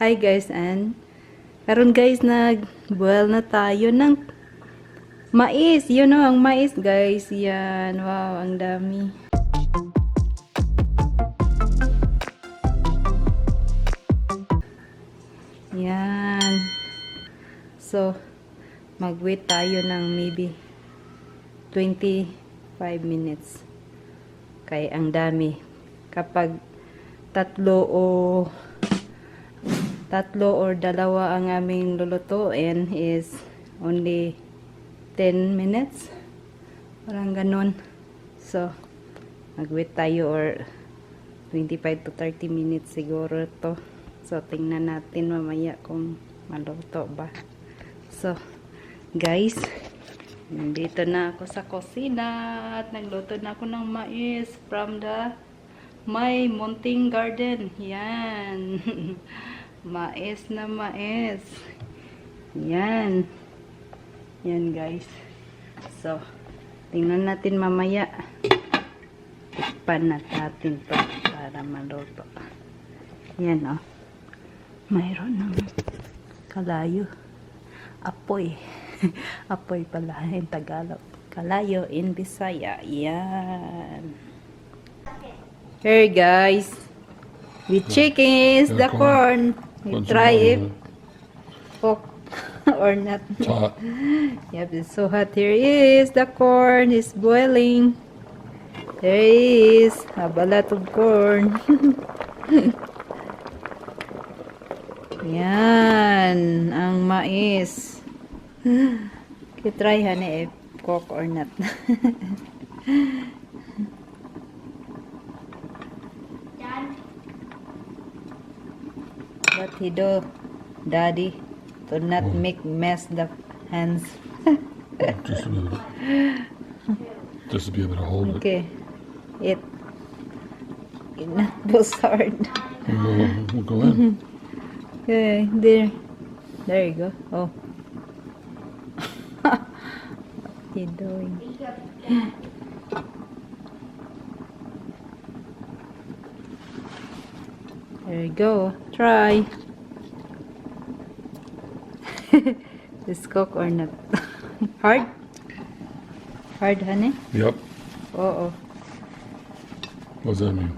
Hi guys, and karon guys nag-boil na tayo ng mais. You know ang mais guys. Yan, wow, ang dami. Yan. So, mag-wait tayo ng maybe 25 minutes. Kaya ang dami. Kapag tatlo or dalawa ang aming lulutuin is only 10 minutes. Parang ganun. So, mag-wait tayo or 25 to 30 minutes siguro to. So, tingnan natin mamaya kung maluto ba. So, guys, nandito na ako sa kusina at nagluto na ako ng mais from my munting garden. Yan. Mais na mais. Yan. Yan guys. So, tingnan natin mamaya. Tikpan natin to para maluto. Yan oh. Mayroon ng kalayo. Apoy. Apoy pala in Tagalog. Kalayo in Bisaya. Yan. Here guys. With chickens, the corn. You try it. Cook or not. It's hot. Yep, it's so hot. Here is the corn is boiling. There is a lot of corn. Yan, ang mais. Try honey if cook or not. What he do, daddy, to not make mess the hands. Just to be able to hold it. Okay, it not goes hard. We'll go in. Okay, there you go. Oh, what you doing? There you go. Try. Is cook or not? Hard? Hard, honey? Yep. Uh-oh. What does that mean?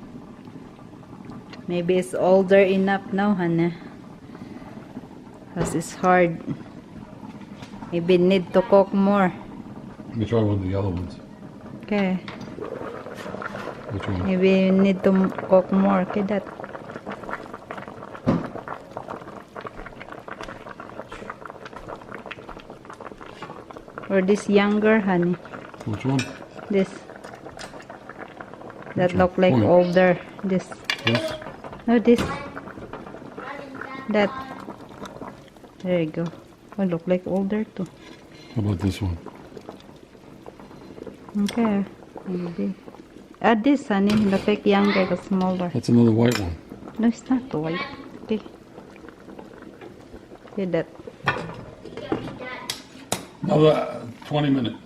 Maybe it's older enough now, honey. Because it's hard. Maybe need to cook more. Let me try one of the yellow ones. Okay. Which one? Maybe you need to cook more. Okay, that. Or this younger, honey. Which one? This. That Which look one? like Oh, yeah. older. This. This? No, this. That. There you go. Oh, look like older too. How about this one? Okay. Maybe. This, honey. Look like younger, but smaller. That's another white one. No, it's not white. Okay. See that. Another 20 minutes.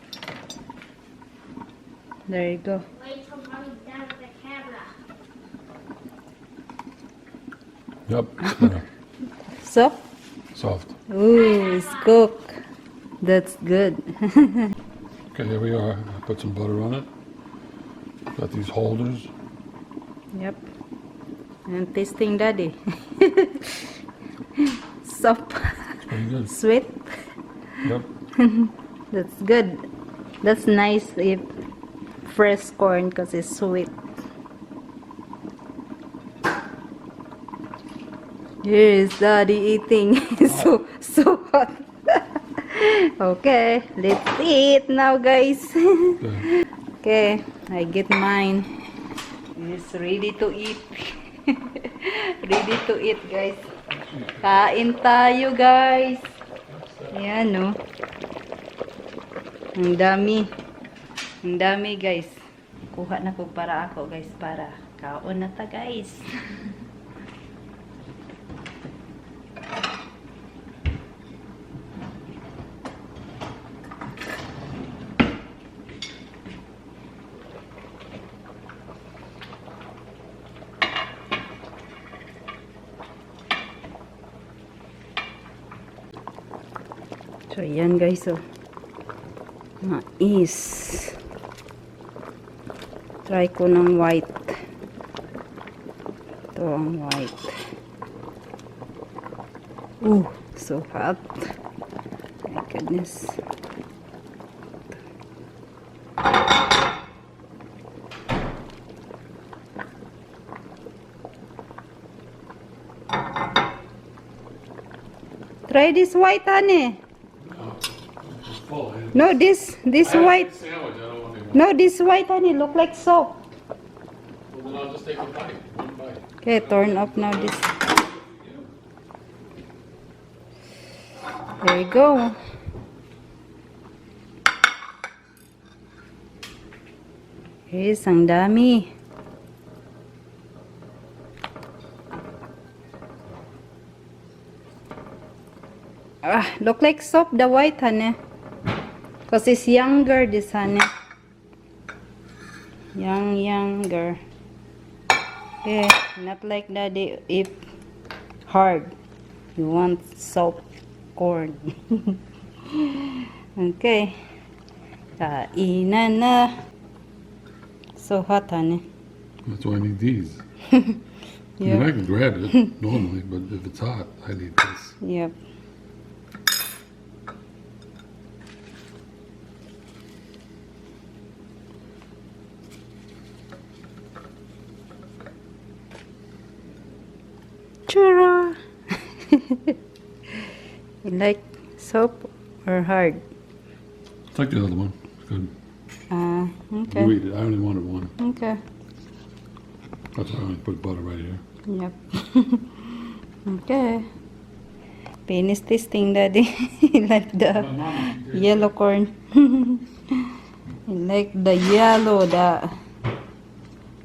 There you go. Wait till mommy's done with the camera. Yep. It's better. So? Soft. Ooh, it's cooked. That's good. Okay, here we are. I put some butter on it. Got these holders. Yep. And tasting daddy. Soft. It's pretty good. Sweet. Yep. That's good. That's nice if fresh corn because it's sweet. Here is daddy eating. so hot. Okay, let's eat now, guys. Okay. Okay, I get mine. It's ready to eat. Ready to eat, guys. Kain tayo, guys. Ayan, no. Ang dami. Ang dami, guys. Kuha na ko para ako, guys. Para kaon na ta, guys. So, yan guys, oh. Mais. Try ko ng white. Ito ang white. So hot. My goodness. Try this white, honey. Full. No, this white. Sandwich. I don't want any more. No, this white, honey, look like soap. Well, then I'll just take a bite. One bite. Okay, turn off now this. There you go. Yes, ang dami. Look like soap, the white, honey. Because it's younger, this honey. Younger. Okay, not like daddy if hard. You want soap corn. Okay. Kainan na. So hot, honey. That's why I need these. Yep. I mean, I can grab it normally, but if it's hot, I need this. Yep. Churra. You like soap or hard? It's like the other one. It's good. Okay. You eat it. I only wanted one. Okay. That's why I only put butter right here. Yep. Okay. Finish tasting, daddy. You like the yellow corn. You like the yellow, the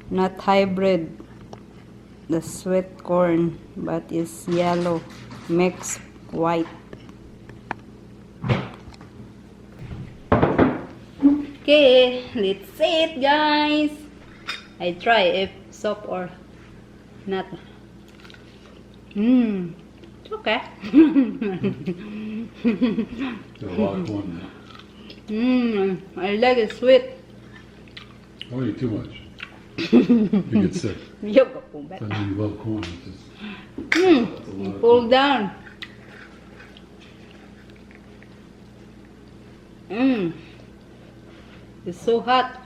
not hybrid, the sweet corn, but it's yellow mixed white. Okay, let's see it, guys. I try if soap or not. It's okay. There's a lot of corn there. I like it sweet. Don't eat too much. You get sick. Yoga po ba? I know you love corn. It's just, that's a lot of Pull down. It's so hot.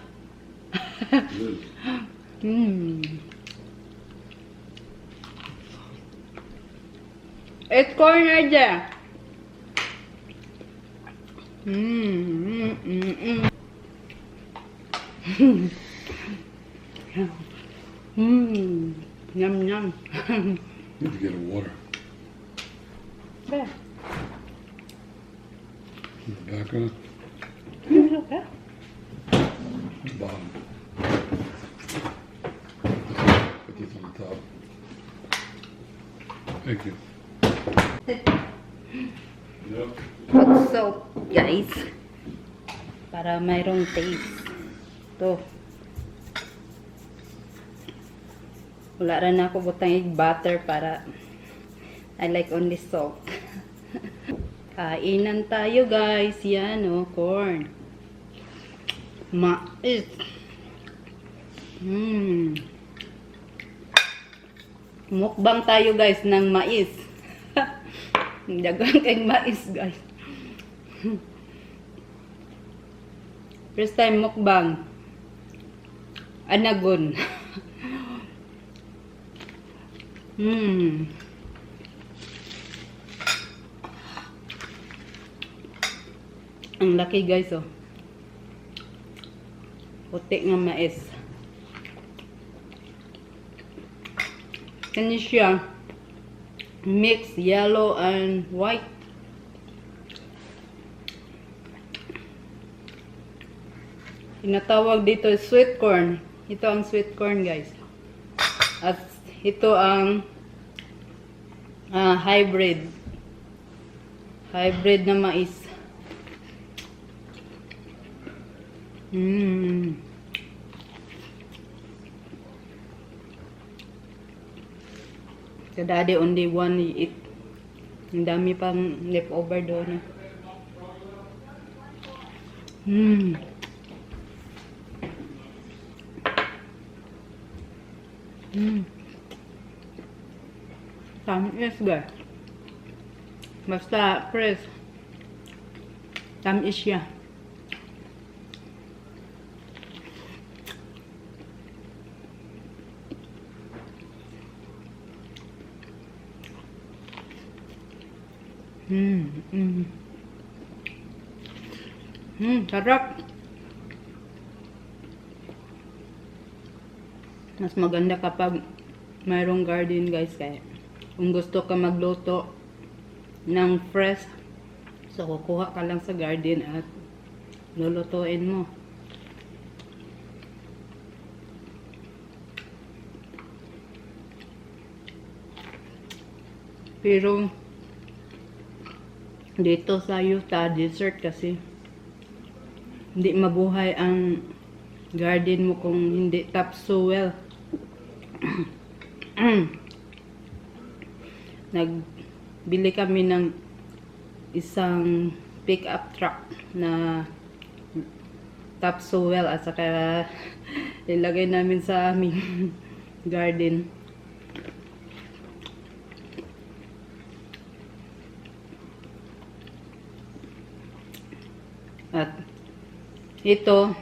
corn. It is. It's corn aja. Yum yum. You need to get a water. There. Put the back on. Okay. Bottom. Put this on the top. Thank you. Yep. Hot soap, guys. Para mayroong taste. Ito. Wala rin ako butang yung butter para I like only salt. Kainan tayo, guys. Yan, oh, corn. Mais. Mukbang tayo, guys, ng mais. Dagang kay mais, guys. First time mukbang. Anagon. Ang laki, guys, oh. Puti nga mais. Kanya siya mix yellow and white. Tinatawag dito sweet corn. Ito ang sweet corn, guys. At ito ang hybrid. Hybrid na mais. So daddy only one eat. Ang dami pang leftover doon. Hmm. Hmm. Tamis guys. Basta fresh. Tamis siya. Sarap. Mas maganda kapag mayroong garden guys, kaya kung gusto ka magluto ng fresh, so kukuha ka lang sa garden at lulutuin mo. Pero dito sa Utah, desert kasi hindi mabuhay ang garden mo kung hindi topsoil. Nagbili kami ng isang pick-up truck na topsoil at saka ilagay namin sa aming garden. At ito,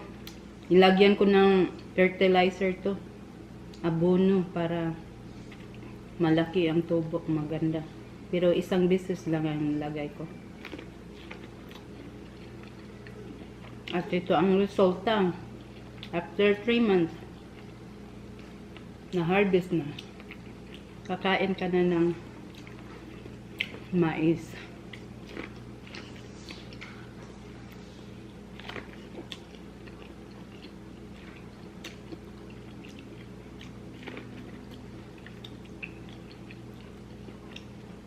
ilagyan ko ng fertilizer to, abono, para malaki ang tubo, maganda. Pero isang beses lang ang lagay ko. At ito ang resulta. After 3 months, na harvest na, kakain ka na ng mais.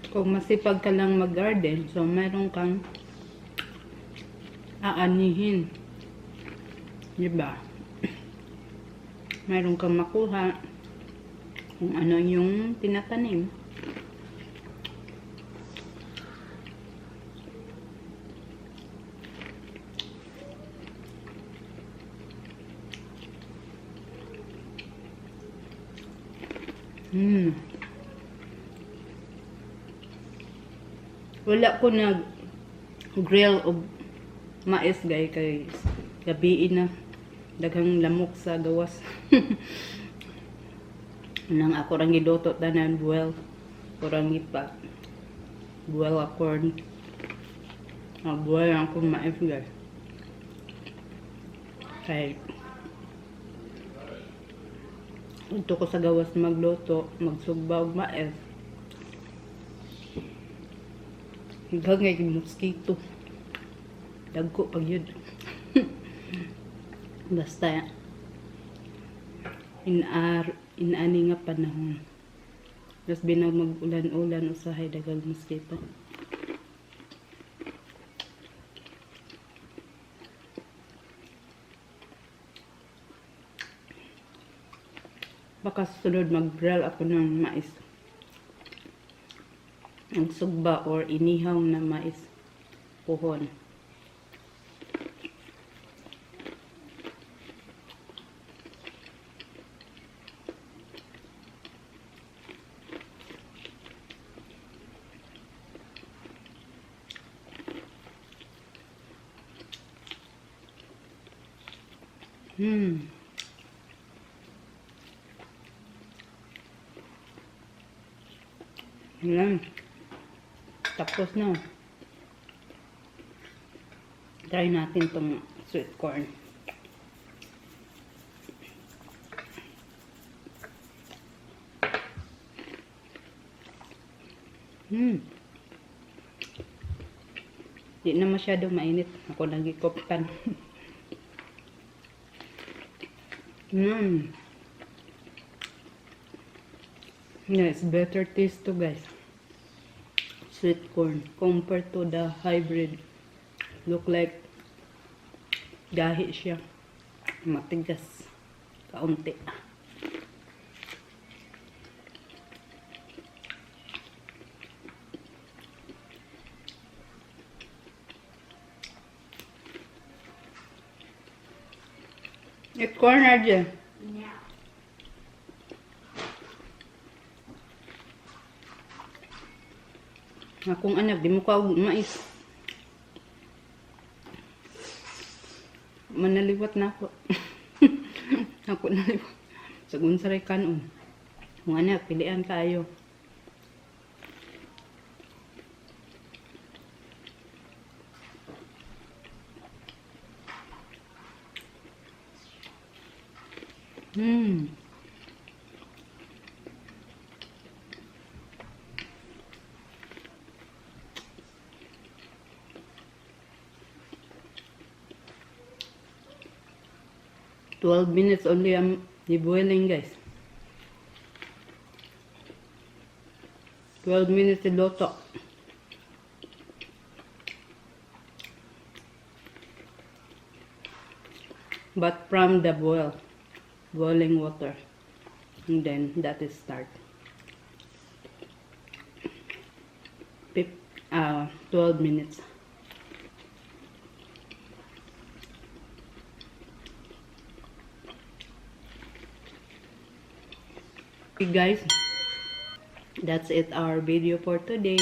Kung masipag ka lang mag-garden, so meron kang aanihin. Diba? Meron kang makuha kung ano yung tinatanim. Wala ko nag-grill o mais guys, kay gabi na daghang lamok sa gawas. Nang ako rang gidoto tanan buwel, kurang ipa buwel a corn. Buwel ang akong mais guys. Kay ito ko sa gawas magluto, magsugba og mais. Hanggang ngay mosquito. Dagko pag yun. Basta inani nga panahon. Tapos binag mag-ulan-ulan usahay dagang mosquito. Baka sunod mag-grill ako ng mais. Ang sugba or inihaw na mais puhon. Yan. Tapos na. Try natin tong sweet corn. Di na masyado mainit. Ako nagikoptan. Yeah, it's better taste to guys. Sweet corn compared to the hybrid. Look like gahi siya. Matigas. Kaunti. Eat corn aja. Yeah. Akong anak, di mo ka mais. Manaliwat na ako. Ako naliwat. Sagun sa kanon. Kung anak, pilihan kayo. Hmm. "12 minutes only ang i-boiling, guys. 12 minutes iloto. But from the boiling water. And then that is start. 12 minutes. Okay guys, that's it our video for today.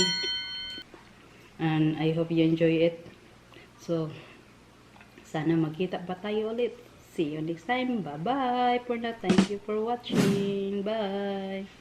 And I hope you enjoy it. So, sana magkita pa tayo ulit. See you next time. Bye-bye for now. Thank you for watching. Bye.